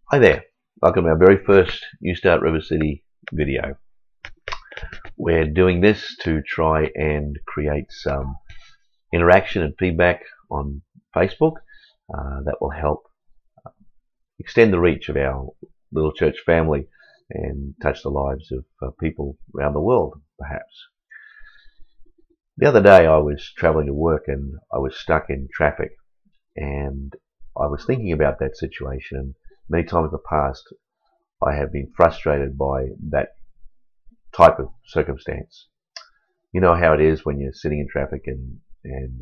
Hi there, welcome to our very first Newstart River City video. We're doing this to try and create some interaction and feedback on Facebook that will help extend the reach of our little church family and touch the lives of people around the world, perhaps. The other day I was traveling to work and I was stuck in traffic, and I was thinking about that situation, and many times in the past I have been frustrated by that type of circumstance. You know how it is when you're sitting in traffic and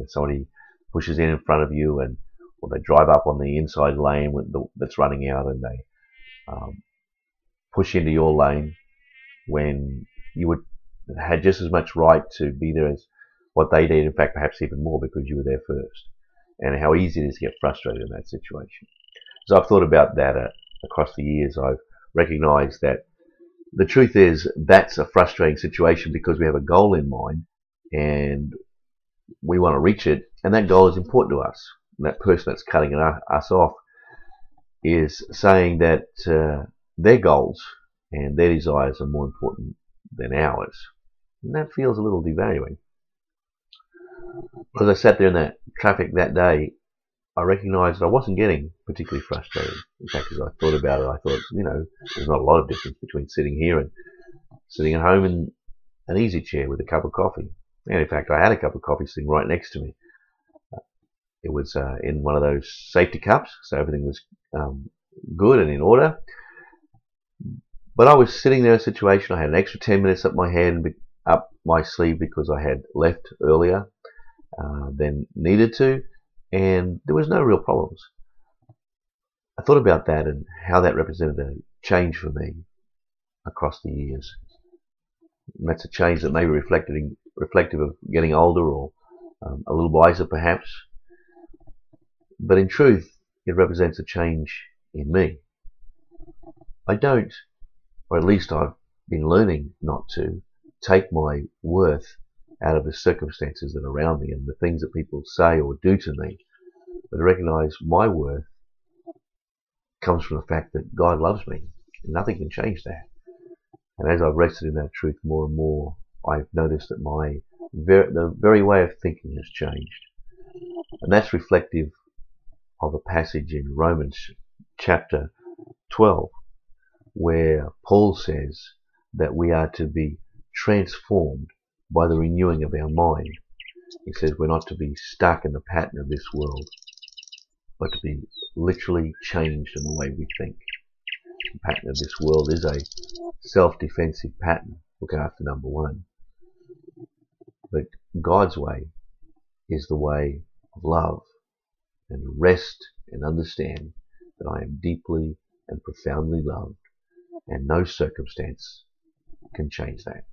somebody pushes in front of you, and or they drive up on the inside lane that's running out, and they push into your lane when you would had just as much right to be there as what they did, in fact perhaps even more, because you were there first, and how easy it is to get frustrated in that situation. So I've thought about that across the years. I've recognized that the truth is that's a frustrating situation because we have a goal in mind and we want to reach it, and that goal is important to us. And that person that's cutting us off is saying that their goals and their desires are more important than ours. And that feels a little devaluing. As I sat there in that traffic that day, I recognized that I wasn't getting particularly frustrated. In fact, as I thought about it, I thought, there's not a lot of difference between sitting here and sitting at home in an easy chair with a cup of coffee. And in fact, I had a cup of coffee sitting right next to me. It was in one of those safety cups, so everything was good and in order. But I was sitting there in a situation. I had an extra 10 minutes up my sleeve because I had left earlier than needed to, and there was no real problems. I thought about that and how that represented a change for me across the years. And that's a change that may be reflective of getting older, or a little wiser perhaps. But in truth, it represents a change in me. I don't, or at least I've been learning not to, take my worth out of the circumstances that are around me and the things that people say or do to me, but I recognize my worth comes from the fact that God loves me, and nothing can change that. And as I've rested in that truth more and more, I've noticed that the very way of thinking has changed. And that's reflective of a passage in Romans chapter 12, where Paul says that we are to be transformed by the renewing of our mind. He says we're not to be stuck in the pattern of this world, but to be literally changed in the way we think. The pattern of this world is a self-defensive pattern. Look after number one. But God's way is the way of love, and to rest and understand that I am deeply and profoundly loved, and no circumstance can change that.